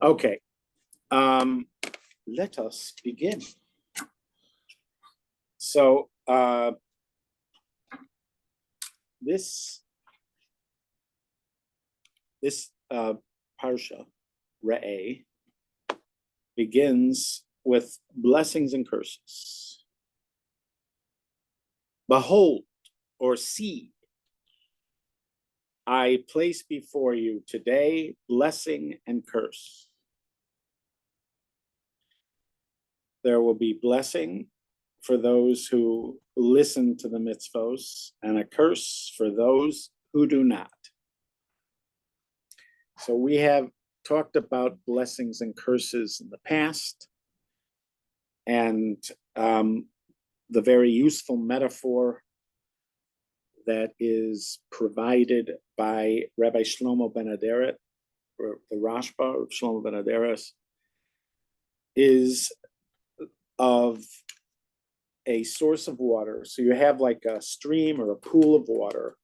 Okay, let us begin. So this parsha, Re'eh, begins with blessings and curses. Behold, or see, I place before you today blessing and curse. There will be blessing for those who listen to the mitzvos and a curse for those who do not. So we have talked about blessings and curses in the past, and the very useful metaphor that is provided by Rabbi Shlomo ben Aderet, or the Rashba of Shlomo ben Aderet, is of a source of water. So you have like a stream or a pool of water,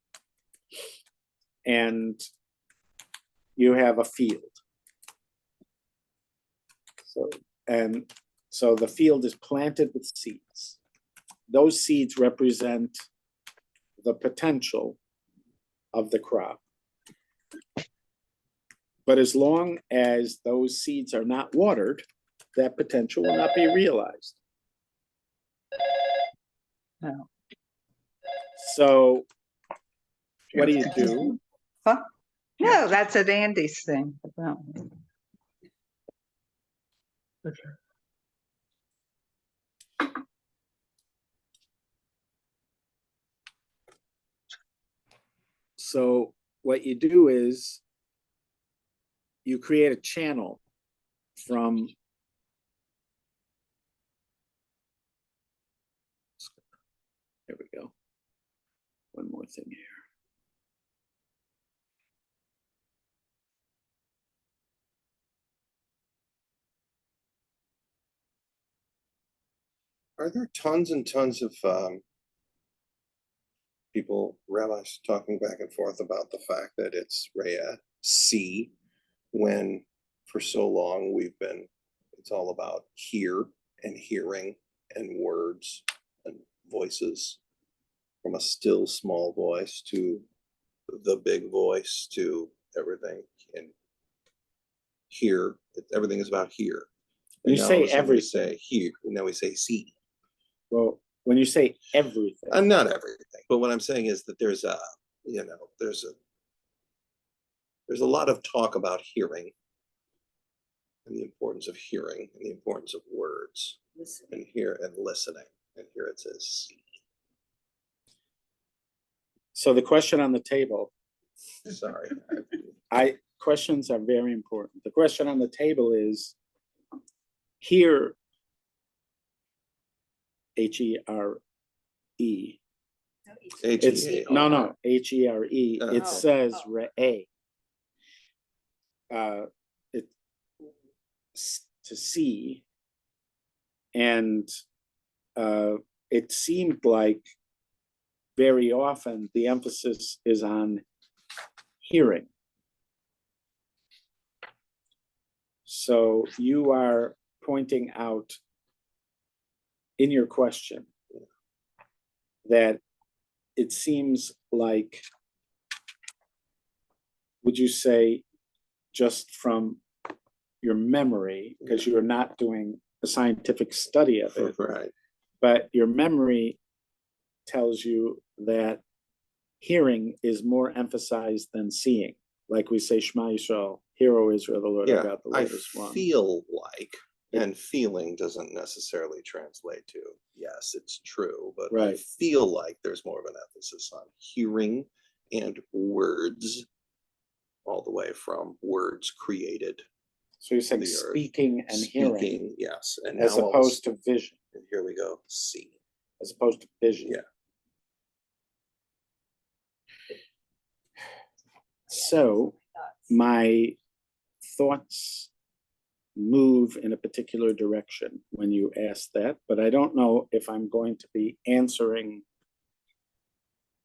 and you have a field. So the field is planted with seeds. Those seeds represent the potential of the crop. But as long as those seeds are not watered, that potential will not be realized. No. So what do you do? Huh? No, that's at Andy's thing. Okay. So what you do is you create a channel from there we go. One more thing here. Are there tons and tons of people, rabbis, talking back and forth about the fact that it's Re'eh, see, when for so long it's all about hear and hearing and words and voices, from a still small voice to the big voice to everything. And hear, everything is about hear. You say everything. We say hear, and now we say see. Well, when you say everything, Not everything, but what I'm saying is that there's a lot of talk about hearing and the importance of hearing and the importance of words and listening. And here it says see. so the question on the table, Sorry. questions are very important. The question on the table is hear, H-E-R-E. It's no, H-E-R-E. It says Re'eh. It's to see, and it seemed like very often the emphasis is on hearing. So you are pointing out in your question that it seems like, would you say, just from your memory, because you're not doing a scientific study of it, Right. but your memory tells you that hearing is more emphasized than seeing. Like we say, Shema Yisrael, Hear, O Israel, the Lord our God, the Lord is one. I feel like, and feeling doesn't necessarily translate to, yes, it's true, but Right. I feel like there's more of an emphasis on hearing and words, all the way from words created. So you're saying speaking and hearing, yes, and as opposed to vision. And here we go, see. As opposed to vision. Yeah. So my thoughts move in a particular direction when you ask that, but I don't know if I'm going to be answering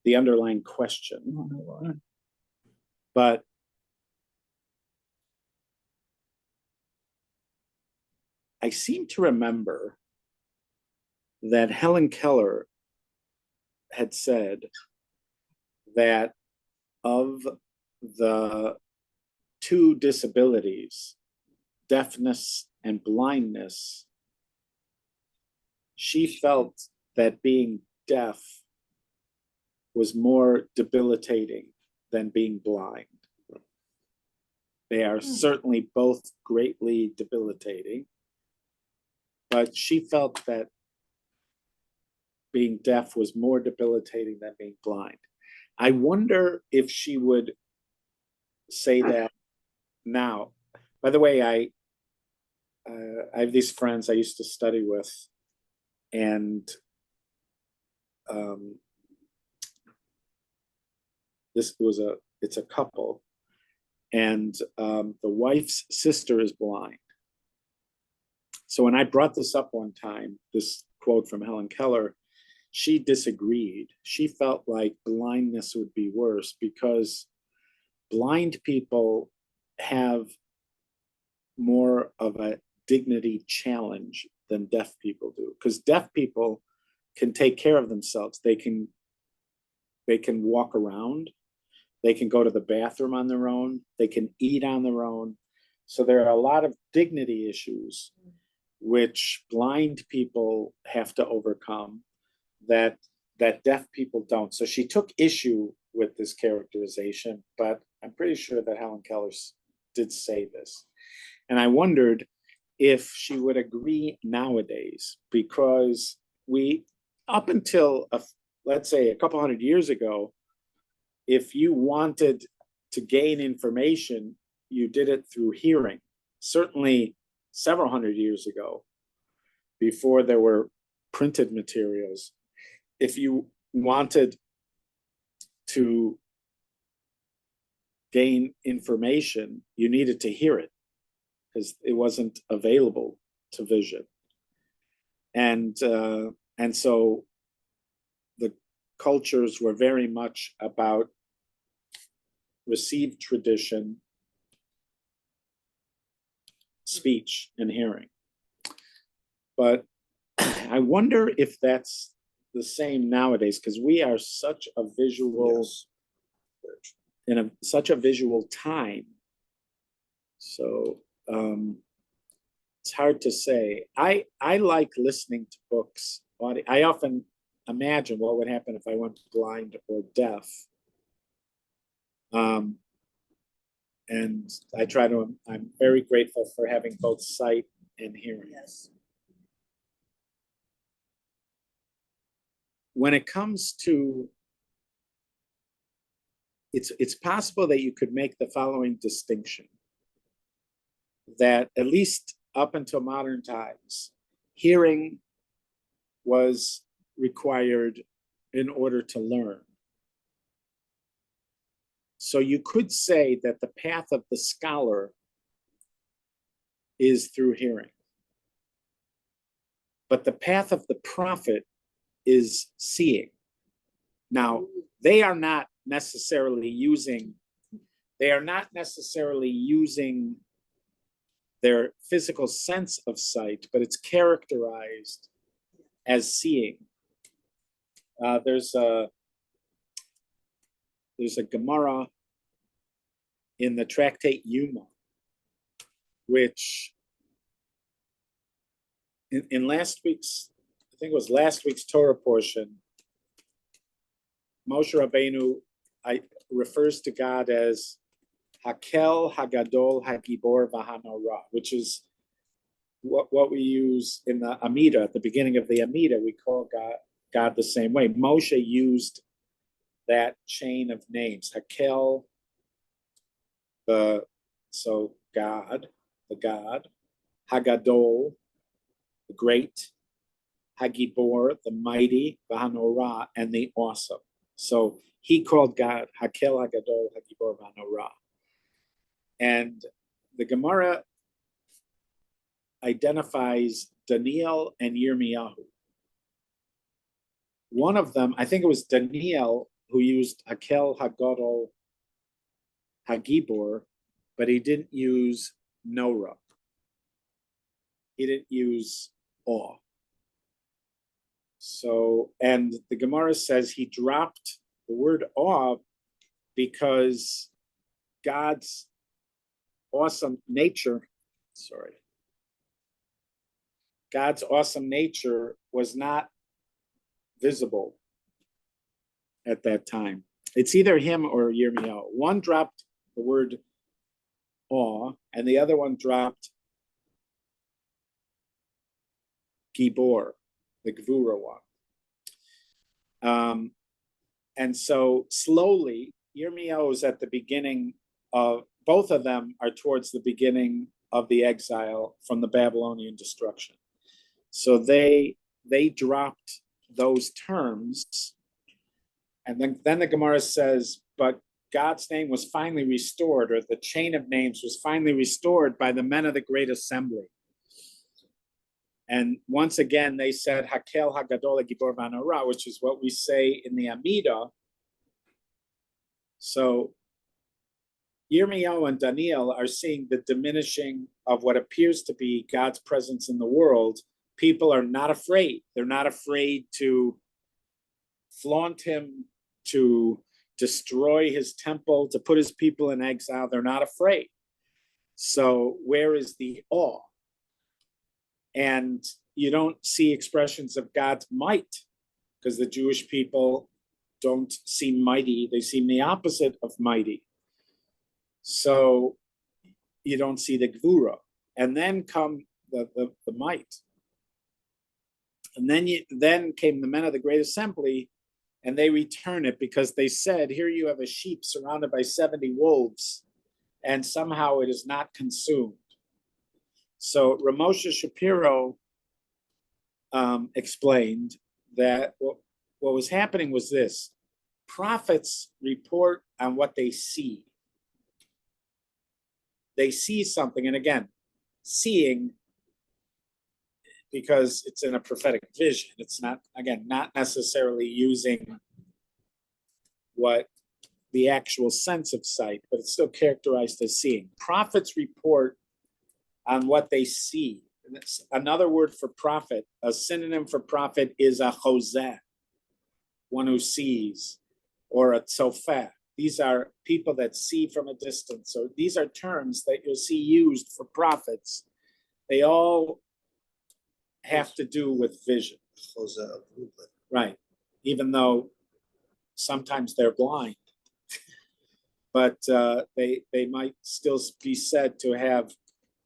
the underlying question. But I seem to remember that Helen Keller had said that of the two disabilities, deafness and blindness, she felt that being deaf was more debilitating than being blind. They are certainly both greatly debilitating, but she felt that being deaf was more debilitating than being blind. I wonder if she would say that now. By the way, I have these friends I used to study with, and it's a couple, and the wife's sister is blind. So when I brought this up one time, this quote from Helen Keller, she disagreed. She felt like blindness would be worse because blind people have more of a dignity challenge than deaf people do, because deaf people can take care of themselves. They can walk around, they can go to the bathroom on their own, they can eat on their own. So there are a lot of dignity issues which blind people have to overcome that deaf people don't. So she took issue with this characterization, but I'm pretty sure that Helen Keller did say this. And I wondered if she would agree nowadays, because we, up until, let's say, a couple hundred years ago, if you wanted to gain information, you did it through hearing. Certainly several hundred years ago, before there were printed materials, if you wanted to gain information, you needed to hear it because it wasn't available to vision. And so the cultures were very much about received tradition, speech, and hearing. But I wonder if that's the same nowadays, because we are such a visual, in such a visual time. So it's hard to say. I like listening to books. I often imagine what would happen if I went blind or deaf. And I'm very grateful for having both sight and hearing. Yes. When it comes to, it's possible that you could make the following distinction, that at least up until modern times, hearing was required in order to learn. So you could say that the path of the scholar is through hearing. But the path of the prophet is seeing. Now, they are not necessarily using their physical sense of sight, but it's characterized as seeing. There's a Gemara in the tractate Yuma, which in last week's, I think it was last week's Torah portion, Moshe Rabbeinu refers to God as Hakel, Hagadol, Hagibor, Vahanora, which is what we use in the Amida. At the beginning of the Amida, we call God the same way. Moshe used that chain of names. Hakel, God, the God. Hagadol, the great. Hagibor, the mighty. Vahanora, and the awesome. So he called God Hakel, Hagadol, Hagibor, Vahanora. And the Gemara identifies Daniel and Yirmiyahu. One of them, I think it was Daniel, who used Hakel, Hagadol, Hagibor, but he didn't use Nora. He didn't use awe. So, and the Gemara says he dropped the word awe because God's awesome nature, God's awesome nature was not visible at that time. It's either him or Yirmiyahu. One dropped the word awe, and the other one dropped Gibor, the Gvura one. And so slowly, Yirmiyahu is at the beginning of, both of them are towards the beginning of the exile from the Babylonian destruction. So they dropped those terms. And then the Gemara says, but God's name was finally restored, or the chain of names was finally restored by the men of the great assembly. And once again, they said, Hakel Hagadol Gibor Vanora, which is what we say in the Amidah. So Yirmiyahu and Daniel are seeing the diminishing of what appears to be God's presence in the world. People are not afraid. They're not afraid to flaunt him, to destroy his temple, to put his people in exile. They're not afraid. So where is the awe? And you don't see expressions of God's might, because the Jewish people don't seem mighty. They seem the opposite of mighty. So you don't see the Gvura. And then come the might. And then came the men of the great assembly, and they return it because they said, here you have a sheep surrounded by 70 wolves, and somehow it is not consumed. So Ramosha Shapiro explained that what was happening was this: prophets report on what they see. They see something, and again, seeing, because it's in a prophetic vision. It's not, again, not necessarily using what the actual sense of sight, but it's still characterized as seeing. Prophets report on what they see. And another word for prophet, a synonym for prophet is a chozeh, one who sees, or a tzofeh. These are people that see from a distance. So these are terms that you'll see used for prophets. They all have to do with vision. Right. Even though sometimes they're blind. But they might still be said to have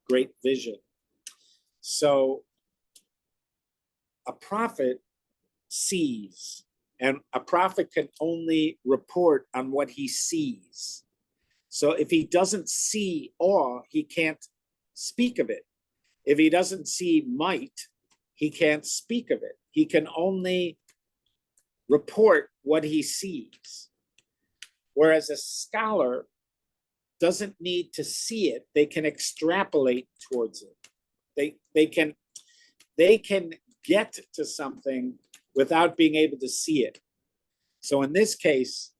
great vision. So a prophet sees, and a prophet can only report on what he sees. So if he doesn't see awe, he can't speak of it. If he doesn't see might, he can't speak of it. He can only report what he sees. Whereas a scholar doesn't need to see it, they can extrapolate towards it. They can get to something without being able to see it. So in this case,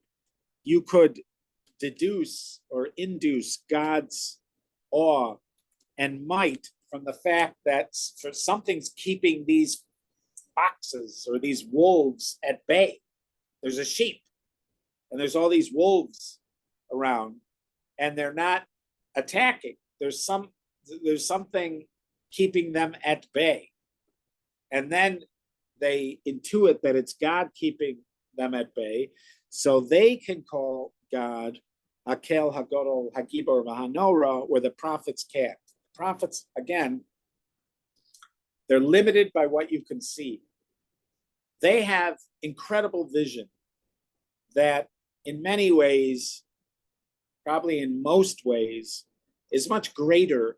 you could deduce or induce God's awe and might from the fact that for something's keeping these foxes or these wolves at bay. There's a sheep, and there's all these wolves around, and they're not attacking. There's something keeping them at bay. And then they intuit that it's God keeping them at bay, so they can call God Hakel Hagodol Hagibor Vahanora, where the prophets can't. Prophets, again, they're limited by what you can see. They have incredible vision that in many ways, probably in most ways, is much greater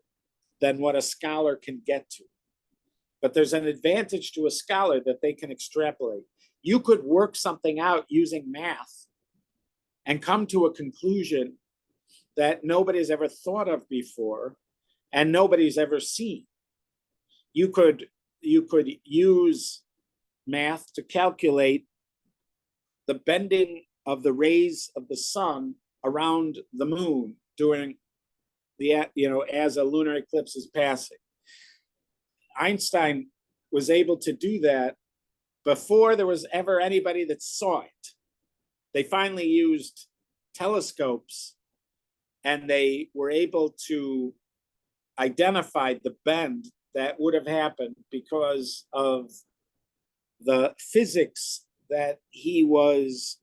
than what a scholar can get to. But there's an advantage to a scholar that they can extrapolate. You could work something out using math and come to a conclusion that nobody's ever thought of before and nobody's ever seen. You could use math to calculate the bending of the rays of the sun around the moon during the, as a lunar eclipse is passing. Einstein was able to do that before there was ever anybody that saw it. They finally used telescopes and they were able to identify the bend that would have happened because of the physics that he was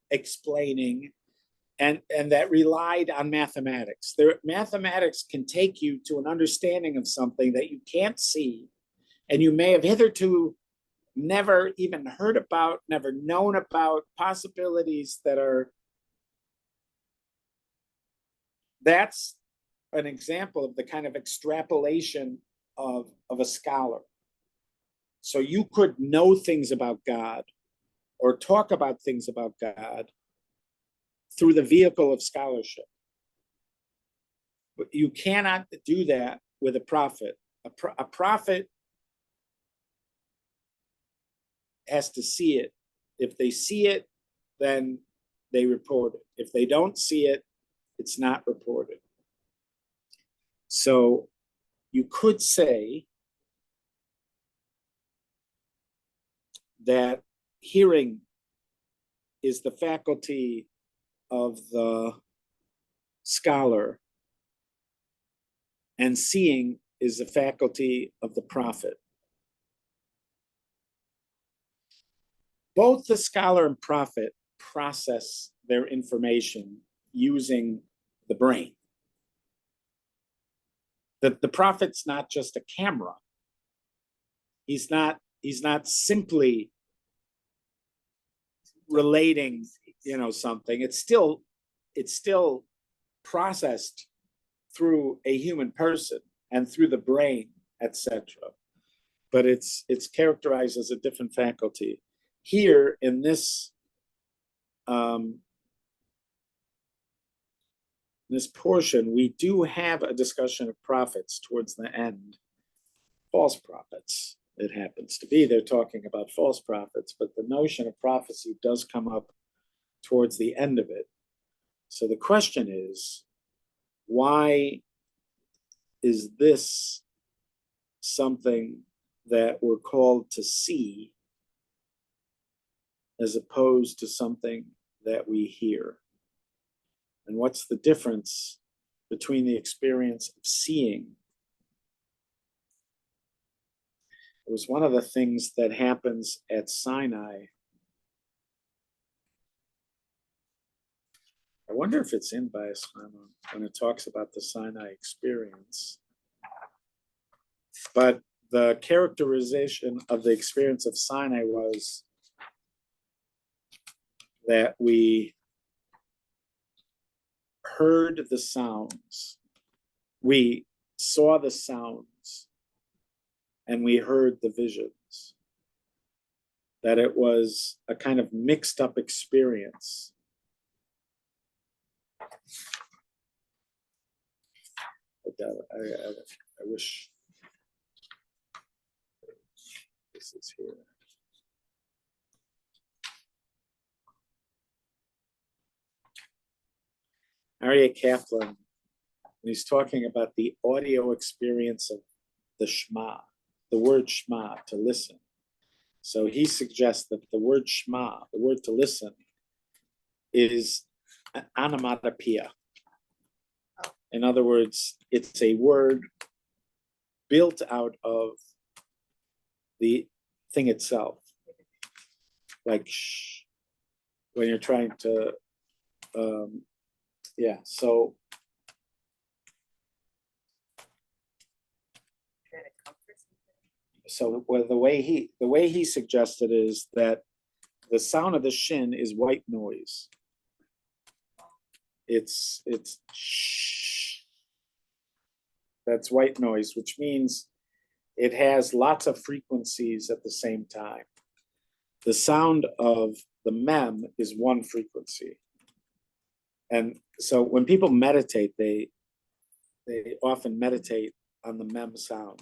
explaining and that relied on mathematics. Mathematics can take you to an understanding of something that you can't see, and you may have hitherto never even heard about, never known about, possibilities that are. That's an example of the kind of extrapolation of a scholar. So you could know things about God or talk about things about God through the vehicle of scholarship. But you cannot do that with a prophet. A prophet has to see it. If they see it, then they report it. If they don't see it, it's not reported. So you could say that hearing is the faculty of the scholar, and seeing is the faculty of the prophet. Both the scholar and prophet process their information using the brain. The prophet's not just a camera. He's not simply relating, something. It's still processed through a human person and through the brain, etc. But it's characterized as a different faculty. Here in this this portion, we do have a discussion of prophets towards the end. False prophets, it happens to be. They're talking about false prophets, but the notion of prophecy does come up towards the end of it. So the question is, why is this something that we're called to see as opposed to something that we hear? And what's the difference between the experience of seeing? It was one of the things that happens at Sinai. I wonder if it's in Bias when it talks about the Sinai experience. But the characterization of the experience of Sinai was that we heard the sounds, we saw the sounds, and we heard the visions. That it was a kind of mixed up experience. I wish this is here. Aryeh Kaplan, when he's talking about the audio experience of the Shema, the word Shema, to listen. So he suggests that the word Shema, the word to listen, is an onomatopoeia. In other words, it's a word built out of the thing itself. Like shh, when you're trying to, so the way he suggested is that the sound of the shin is white noise. It's shh. That's white noise, which means it has lots of frequencies at the same time. The sound of the mem is one frequency. And so when people meditate, they often meditate on the mem sound.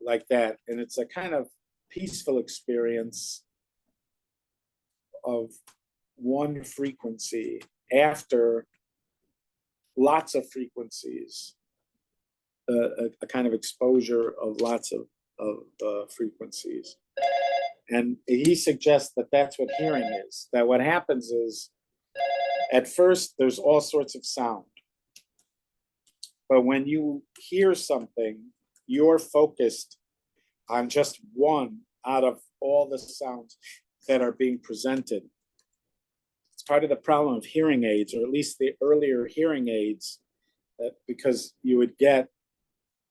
Like that. And it's a kind of peaceful experience of one frequency after lots of frequencies, a kind of exposure of lots of frequencies. And he suggests that that's what hearing is, that what happens is, at first, there's all sorts of sound. But when you hear something, you're focused on just one out of all the sounds that are being presented. It's part of the problem of hearing aids, or at least the earlier hearing aids, because you would get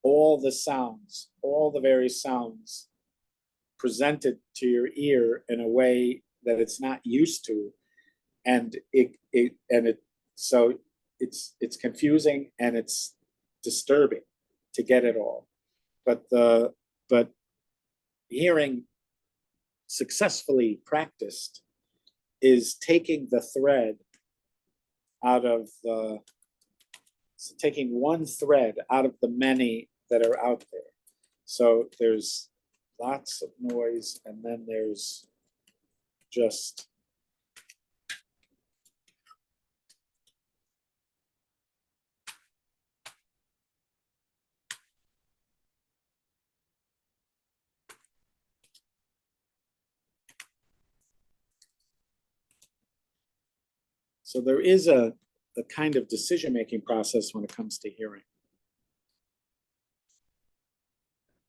all the sounds, all the various sounds presented to your ear in a way that it's not used to. And so it's confusing and it's disturbing to get it all. But hearing successfully practiced is taking the thread out of taking one thread out of the many that are out there. So there's lots of noise, and then there's just so there is a kind of decision-making process when it comes to hearing.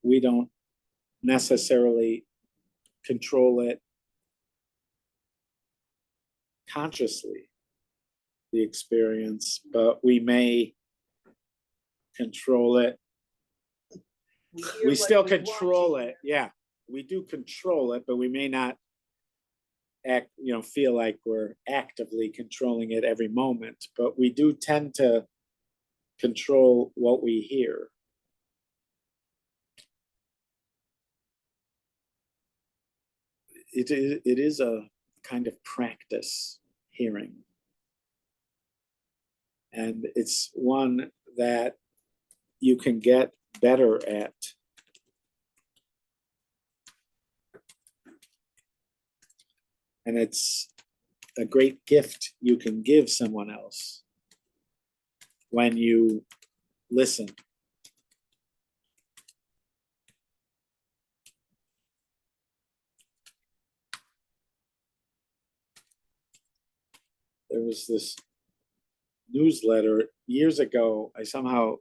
We don't necessarily control it consciously, the experience, but we may control it. We still control it. Yeah, we do control it, but we may not feel like we're actively controlling it every moment, but we do tend to control what we hear. It is a kind of practice, hearing. And it's one that you can get better at. And it's a great gift you can give someone else when you listen. There was this newsletter years ago. I somehow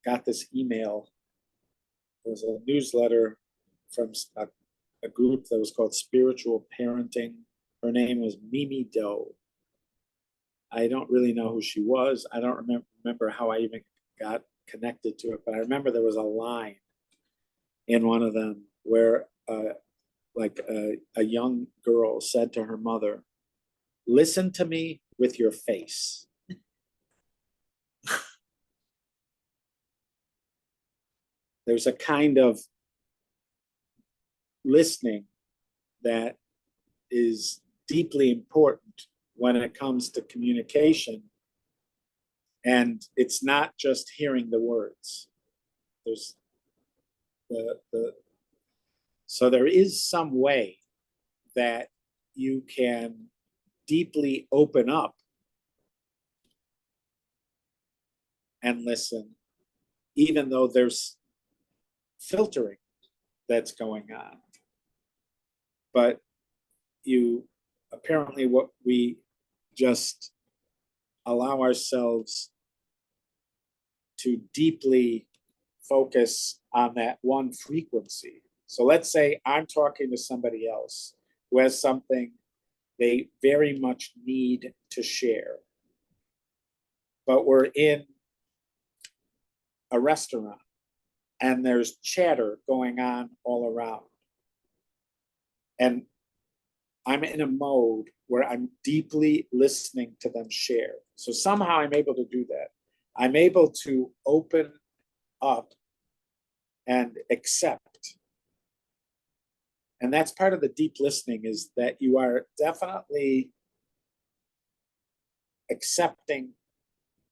got this email. There was a newsletter from a group that was called Spiritual Parenting. Her name was Mimi Doe. I don't really know who she was. I don't remember how I even got connected to it, but I remember there was a line in one of them where a young girl said to her mother, "Listen to me with your face." There's a kind of listening that is deeply important when it comes to communication. And it's not just hearing the words. There's so there is some way that you can deeply open up and listen, even though there's filtering that's going on. But apparently what we just allow ourselves to deeply focus on that one frequency. So let's say I'm talking to somebody else who has something they very much need to share, but we're in a restaurant and there's chatter going on all around. And I'm in a mode where I'm deeply listening to them share. So somehow I'm able to do that. I'm able to open up and accept. And that's part of the deep listening, is that you are definitely accepting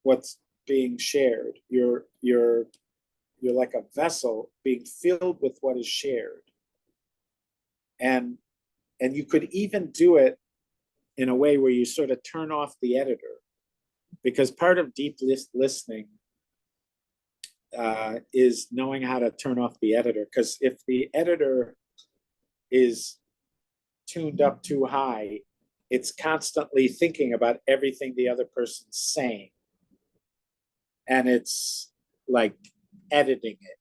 what's being shared. You're like a vessel being filled with what is shared. And you could even do it in a way where you sort of turn off the editor, because part of deep listening is knowing how to turn off the editor. Because if the editor is tuned up too high, it's constantly thinking about everything the other person's saying, and it's like editing it.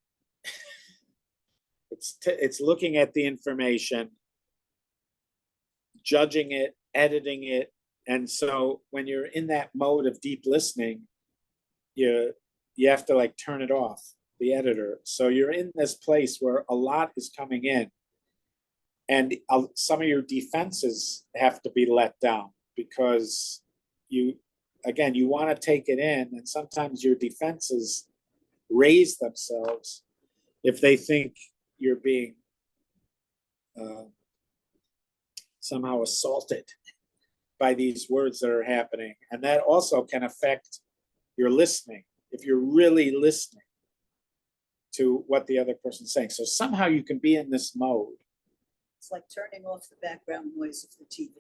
It's looking at the information, judging it, editing it. And so when you're in that mode of deep listening, you have to like turn it off, the editor. So you're in this place where a lot is coming in, and some of your defenses have to be let down, because you want to take it in, and sometimes your defenses raise themselves if they think you're being somehow assaulted by these words that are happening. And that also can affect your listening, if you're really listening to what the other person's saying. So somehow you can be in this mode. It's like turning off the background noise of the TV.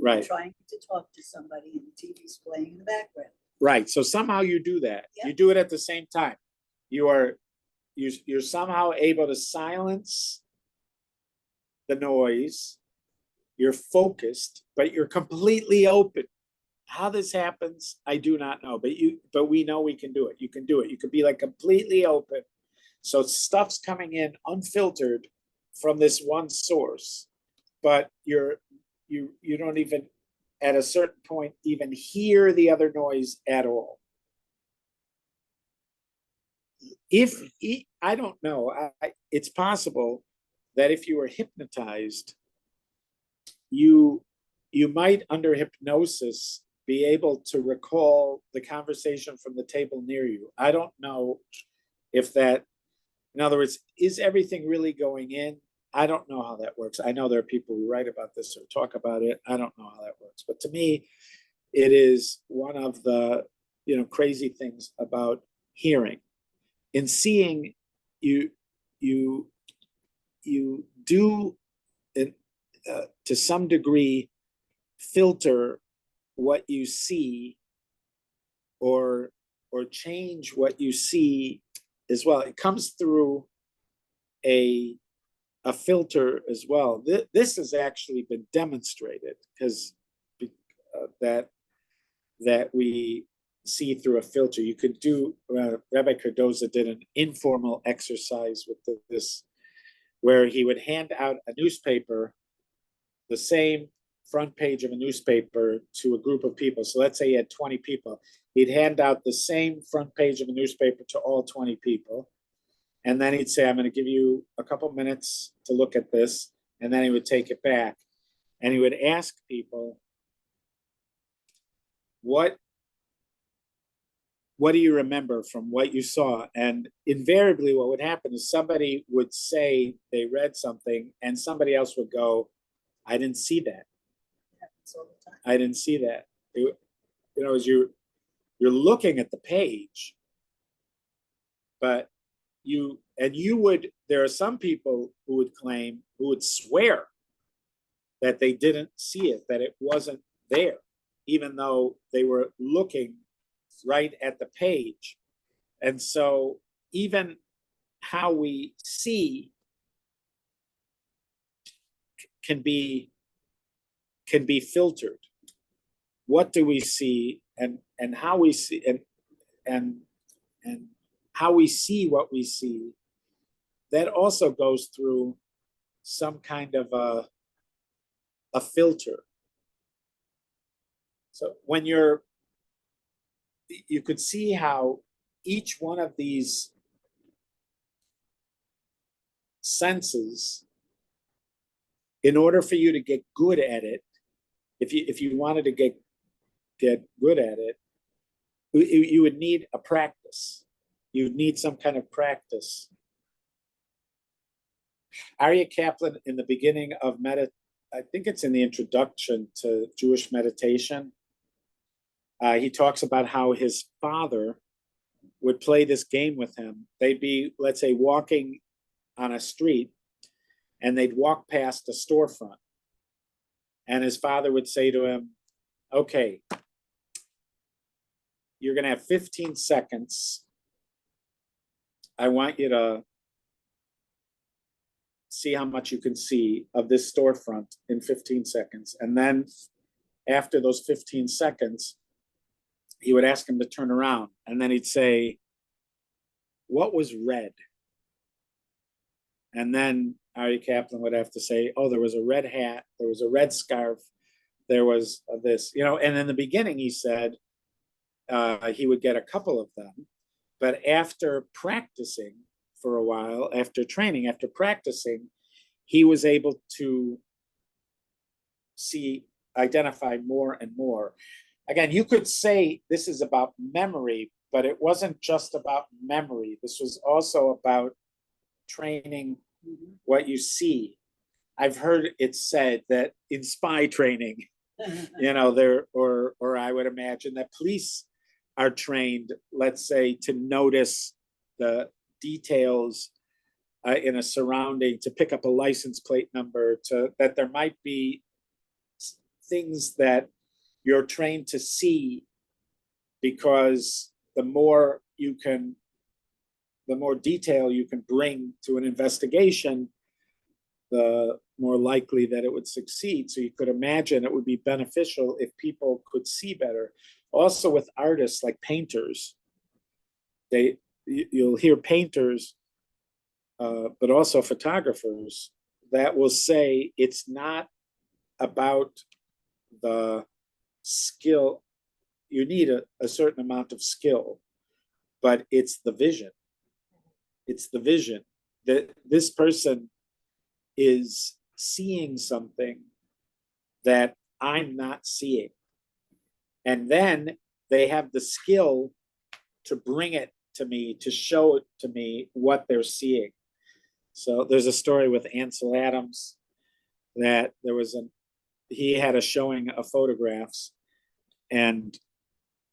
Right. Trying to talk to somebody and the TV's playing in the background. Right. So somehow you do that. Yeah. You do it at the same time. You're somehow able to silence the noise. You're focused, but you're completely open. How this happens, I do not know, but we know we can do it. You can do it. You can be like completely open. So stuff's coming in unfiltered from this one source, but you don't even at a certain point even hear the other noise at all. I don't know, it's possible that if you were hypnotized, you might, under hypnosis, be able to recall the conversation from the table near you. I don't know if that, in other words, is everything really going in? I don't know how that works. I know there are people who write about this or talk about it. I don't know how that works. But to me, it is one of the crazy things about hearing. In seeing, you do to some degree filter what you see, or change what you see as well. It comes through a filter as well. This has actually been demonstrated, because that we see through a filter. You could do, Rabbi Cardoza did an informal exercise with this, where he would hand out a newspaper, the same front page of a newspaper, to a group of people. So let's say he had 20 people. He'd hand out the same front page of a newspaper to all 20 people. And then he'd say, I'm going to give you a couple minutes to look at this. And then he would take it back. And he would ask people, what do you remember from what you saw? And invariably what would happen is somebody would say they read something, and somebody else would go, I didn't see that. It happens all the time. I didn't see that. As you're looking at the page, but there are some people who would swear that they didn't see it, that it wasn't there, even though they were looking right at the page. And so even how we see can be filtered. What do we see, and how we see, and how we see what we see, that also goes through some kind of a filter. So when you could see how each one of these senses, in order for you to get good at it, if you wanted to get good at it, you would need a practice. You would need some kind of practice. Aryeh Kaplan, in the beginning of I think it's in the introduction to Jewish meditation, he talks about how his father would play this game with him. They'd be, let's say, walking on a street, and they'd walk past a storefront. And his father would say to him, okay, you're going to have 15 seconds. I want you to see how much you can see of this storefront in 15 seconds. And then after those 15 seconds, he would ask him to turn around. And then he'd say, what was red? And then Ari Kaplan would have to say, oh, there was a red hat, there was a red scarf, there was this, and in the beginning he said he would get a couple of them. But after practicing for a while, after training, after practicing, he was able to identify more and more. Again, you could say this is about memory, but it wasn't just about memory. This was also about training what you see. I've heard it said that in spy training, or I would imagine that police are trained, let's say, to notice the details in a surrounding, to pick up a license plate number, that there might be things that you're trained to see, because the more detail you can bring to an investigation, the more likely that it would succeed. So you could imagine it would be beneficial if people could see better. Also with artists like painters, you'll hear painters, but also photographers that will say it's not about the skill. You need a certain amount of skill, but it's the vision. It's the vision that this person is seeing something that I'm not seeing. And then they have the skill to bring it to me, to show it to me what they're seeing. So there's a story with Ansel Adams that he had a showing of photographs, and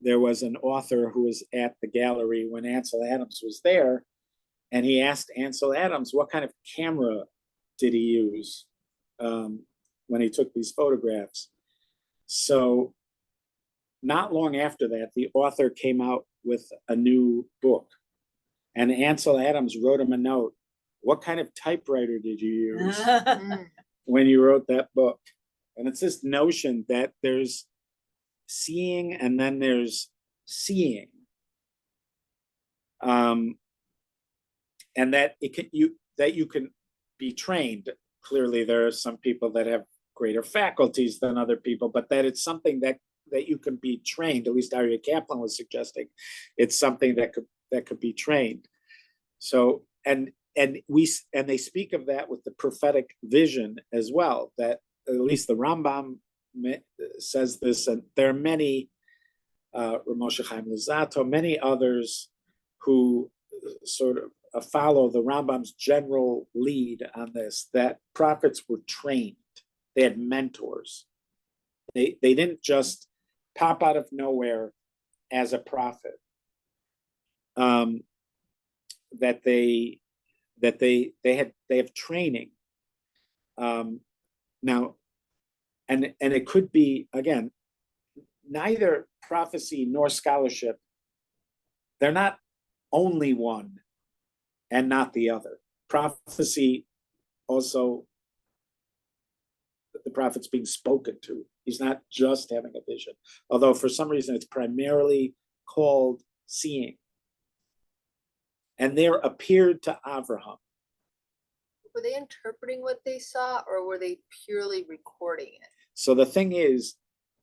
there was an author who was at the gallery when Ansel Adams was there, and he asked Ansel Adams what kind of camera did he use when he took these photographs. So not long after that, the author came out with a new book, and Ansel Adams wrote him a note. What kind of typewriter did you use when you wrote that book? And it's this notion that there's seeing and then there's seeing. And that you can be trained. Clearly, there are some people that have greater faculties than other people, but that it's something that you can be trained. At least Aryeh Kaplan was suggesting it's something that could be trained. So and they speak of that with the prophetic vision as well. That at least the Rambam says this, and there are many, Moshe Chaim Luzzatto, many others who sort of follow the Rambam's general lead on this, that prophets were trained. They had mentors. They didn't just pop out of nowhere as a prophet. That they have training. Now, and it could be, again, neither prophecy nor scholarship, they're not only one and not the other. Prophecy also, the prophet's being spoken to. He's not just having a vision, although for some reason it's primarily called seeing. And there appeared to Avraham. Were they interpreting what they saw, or were they purely recording it? So the thing is,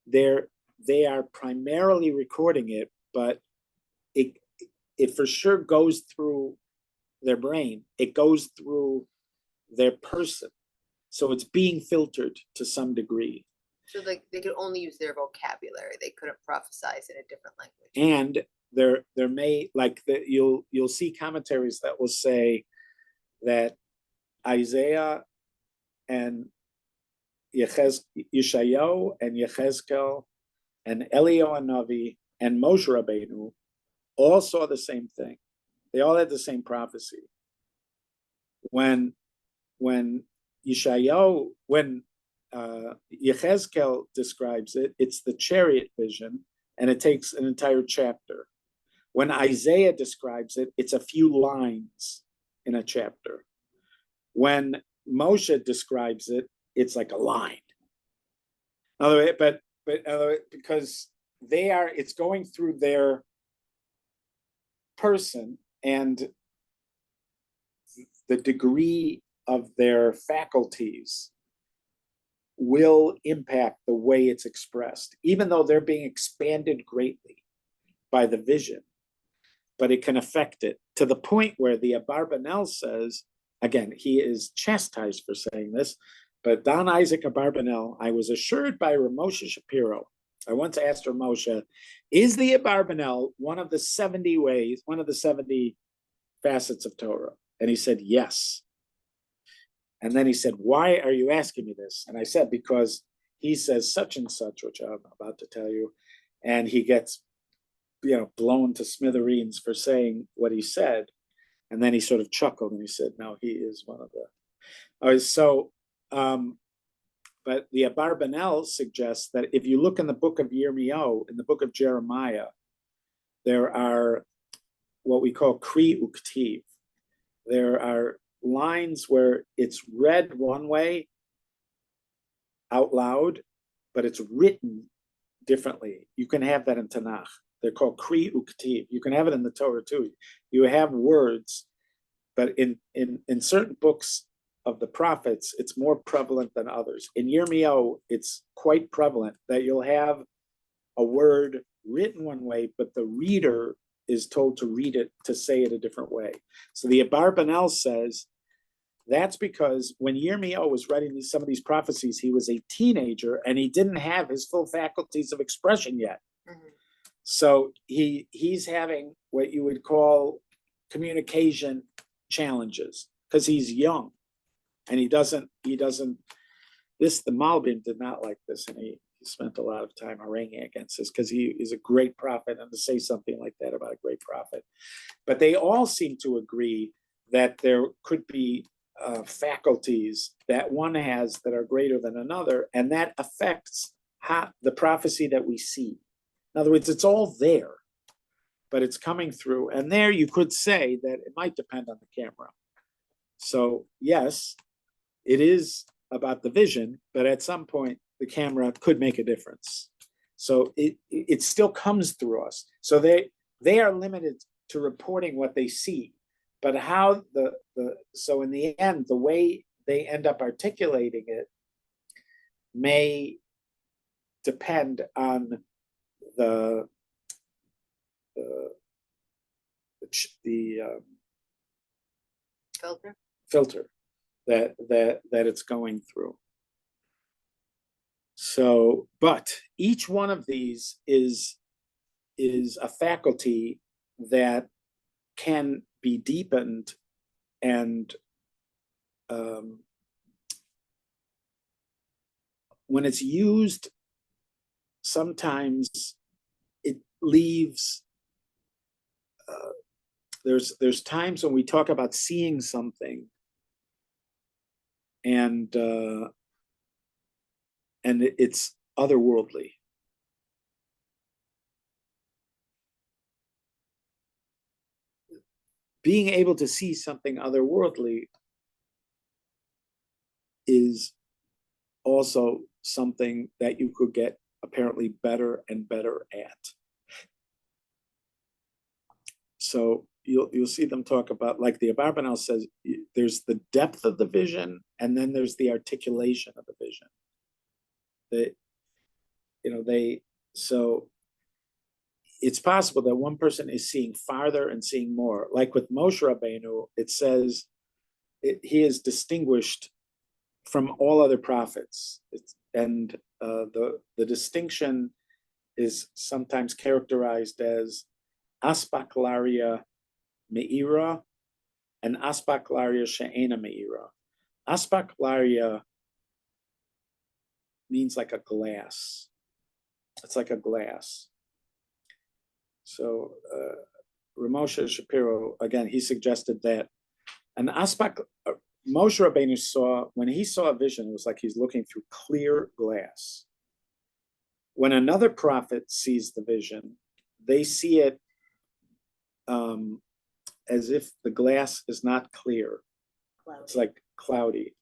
they are primarily recording it, but it for sure goes through their brain. It goes through their person. So it's being filtered to some degree. So they could only use their vocabulary. They couldn't prophesize in a different language. And there may, you'll see commentaries that will say that Isaiah and Yeshayahu and Yechezkel and Eliyahu Hanavi and Moshe Rabbeinu all saw the same thing. They all had the same prophecy. When Yeshayahu, when Yechezkel describes it, it's the chariot vision, and it takes an entire chapter. When Isaiah describes it, it's a few lines in a chapter. When Moshe describes it, it's like a line. But because it's going through their person, and the degree of their faculties will impact the way it's expressed, even though they're being expanded greatly by the vision, but it can affect it to the point where the Abarbanel says, again, he is chastised for saying this, but Don Isaac Abarbanel, I was assured by Ramosha Shapiro, I once asked Ramosha, is the Abarbanel one of the 70 ways, one of the 70 facets of Torah? And he said, yes. And then he said, why are you asking me this? And I said, because he says such and such, which I'm about to tell you, and he gets, blown to smithereens for saying what he said. And then he sort of chuckled and he said, no, he is one of the. But the Abarbanel suggests that if you look in the book of Yirmiyahu, in the book of Jeremiah, there are what we call Kri Uktiv. There are lines where it's read one way out loud, but it's written differently. You can have that in Tanakh. They're called Kri Uktiv. You can have it in the Torah too. You have words, but in certain books of the prophets, it's more prevalent than others. In Yirmiyahu, it's quite prevalent that you'll have a word written one way, but the reader is told to read it, to say it a different way. So the Abarbanel says, that's because when Yirmiyahu was writing some of these prophecies, he was a teenager and he didn't have his full faculties of expression yet. Mhm. So he's having what you would call communication challenges because he's young, and the Malbim did not like this, and he spent a lot of time haranguing against this because he is a great prophet, and to say something like that about a great prophet. But they all seem to agree that there could be faculties that one has that are greater than another, and that affects the prophecy that we see. In other words, it's all there, but it's coming through. And there you could say that it might depend on the camera. So yes, it is about the vision, but at some point the camera could make a difference. So it still comes through us. So they are limited to reporting what they see, but how so in the end, the way they end up articulating it may depend on the filter that it's going through. So, but each one of these is a faculty that can be deepened, and when it's used, sometimes it leaves. There's times when we talk about seeing something, and it's otherworldly. Being able to see something otherworldly is also something that you could get apparently better and better at. So you'll see them talk about, like the Abarbanel says, there's the depth of the vision, and then there's the articulation of the vision. So it's possible that one person is seeing farther and seeing more. Like with Moshe Rabbeinu, it says he is distinguished from all other prophets, and the distinction is sometimes characterized as aspaklaria meira and aspaklaria she'ena meira. Aspaklaria means like a glass. It's like a glass. So Ramosha Shapiro, again, he suggested that an Moshe Rabbeinu saw, when he saw a vision, it was like he's looking through clear glass. When another prophet sees the vision, they see it as if the glass is not clear. It's like cloudy.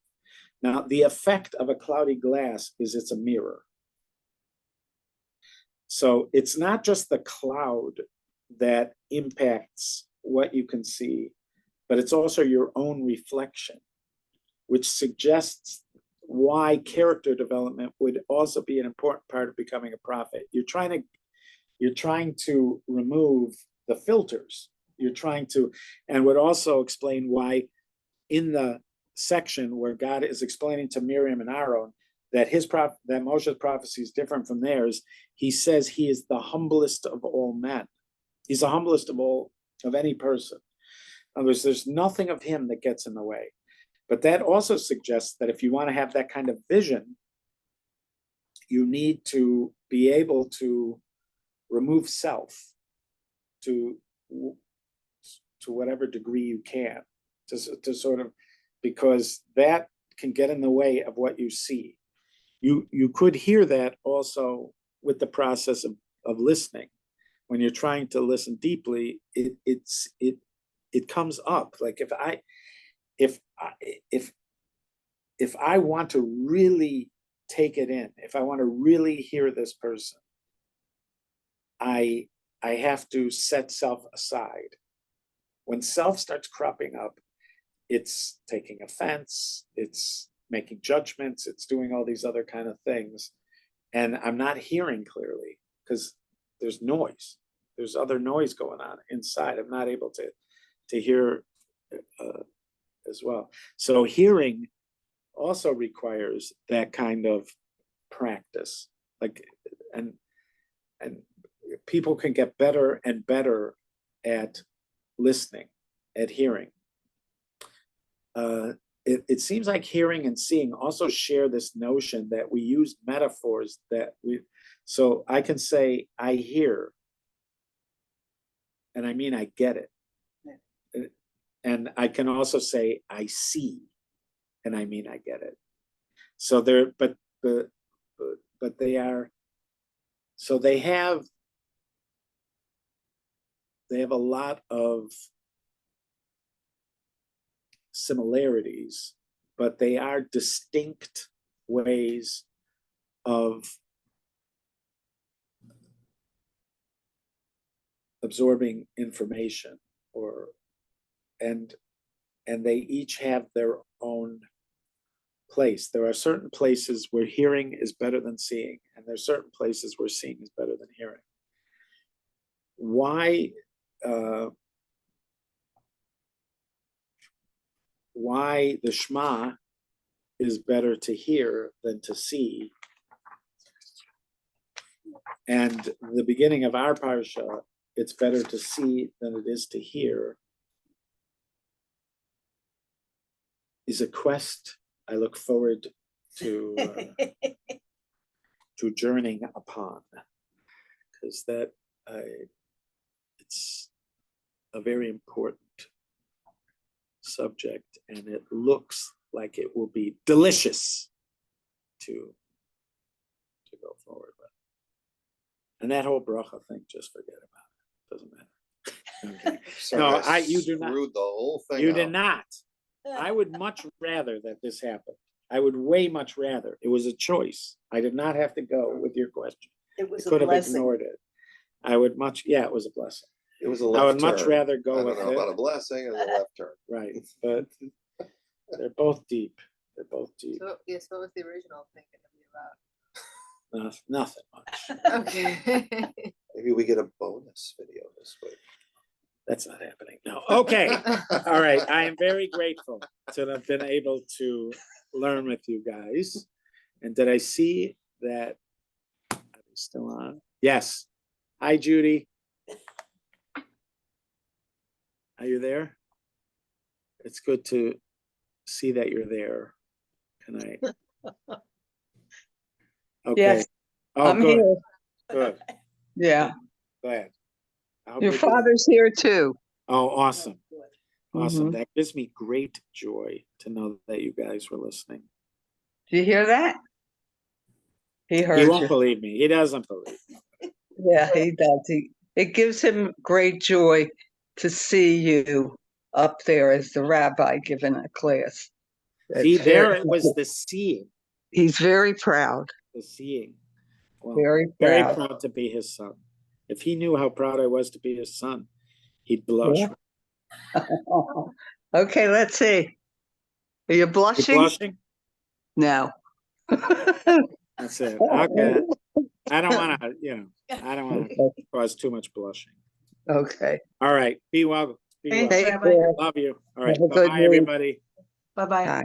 Now, the effect of a cloudy glass is it's a mirror. So it's not just the cloud that impacts what you can see, but it's also your own reflection, which suggests why character development would also be an important part of becoming a prophet. You're trying to remove the filters. You're trying to, and would also explain why in the section where God is explaining to Miriam and Aaron that that Moshe's prophecy is different from theirs, he says he is the humblest of all men. He's the humblest of any person. In other words, there's nothing of him that gets in the way. But that also suggests that if you want to have that kind of vision, you need to be able to remove self to whatever degree you can, to sort of, because that can get in the way of what you see. You could hear that also with the process of listening. When you're trying to listen deeply, it comes up. Like if I want to really take it in, if I want to really hear this person, I have to set self aside. When self starts cropping up, it's taking offense, it's making judgments, it's doing all these other kind of things. And I'm not hearing clearly because there's noise. There's other noise going on inside. I'm not able to hear as well. So hearing also requires that kind of practice. Like, and people can get better and better at listening, at hearing. It seems like hearing and seeing also share this notion that we use metaphors so I can say, I hear, and I mean, I get it. Yeah. And I can also say, I see, and I mean, I get it. So but they are, so they have a lot of similarities, but they are distinct ways of absorbing information, and they each have their own place. There are certain places where hearing is better than seeing, and there's certain places where seeing is better than hearing. Why the Shema is better to hear than to see, and the beginning of our parsha, it's better to see than it is to hear, is a quest I look forward to journeying upon, because it's a very important subject, and it looks like it will be delicious to go forward with. And that whole bracha thing, just forget about it. Doesn't matter. Okay. Sorry, No, you do not. screwed the whole thing You up. did not. I would much rather that this happened. I would way much rather. It was a choice. I did not have to go with your question. It was I a could have blessing. ignored it. I would it was a blessing. It was a I left would much turn. rather I go don't with know it. about a blessing and a left turn. Right, but they're both deep. They're both deep. So, yes, what was the original thing gonna be Nothing much. about? Okay. Maybe we get a bonus video this week. That's not happening. No. Okay. All right. I am very grateful to have been able to learn with you guys. And did I see that? Are they still on? Yes. Hi, Judy. Are you there? It's good to see that you're there. Can I? Okay. Yes, Oh, I'm good. here. Good. Yeah. Glad. I hope Your you're doing- father's here too. Oh, awesome. Awesome. Mhm. That gives me great joy to know that you guys were listening. Do you hear that? He He heard won't you. believe me. He doesn't believe me. Yeah, he does. It gives him great joy to see you up there as the rabbi giving a class. See, That's there very- it was the seeing, He's very proud, the seeing. Well, very very proud. proud to be his son. If he knew how proud I was to be his son, he'd blush. Yeah. Okay, let's see. Are you You blushing? blushing? No. That's it. Okay. I don't want to, I don't want to Okay. cause too much blushing. Okay. All right. Be well. Be well. Take Rabbi. care. Love you. All right. Have a good Bye, week. everybody. Bye-bye. Bye.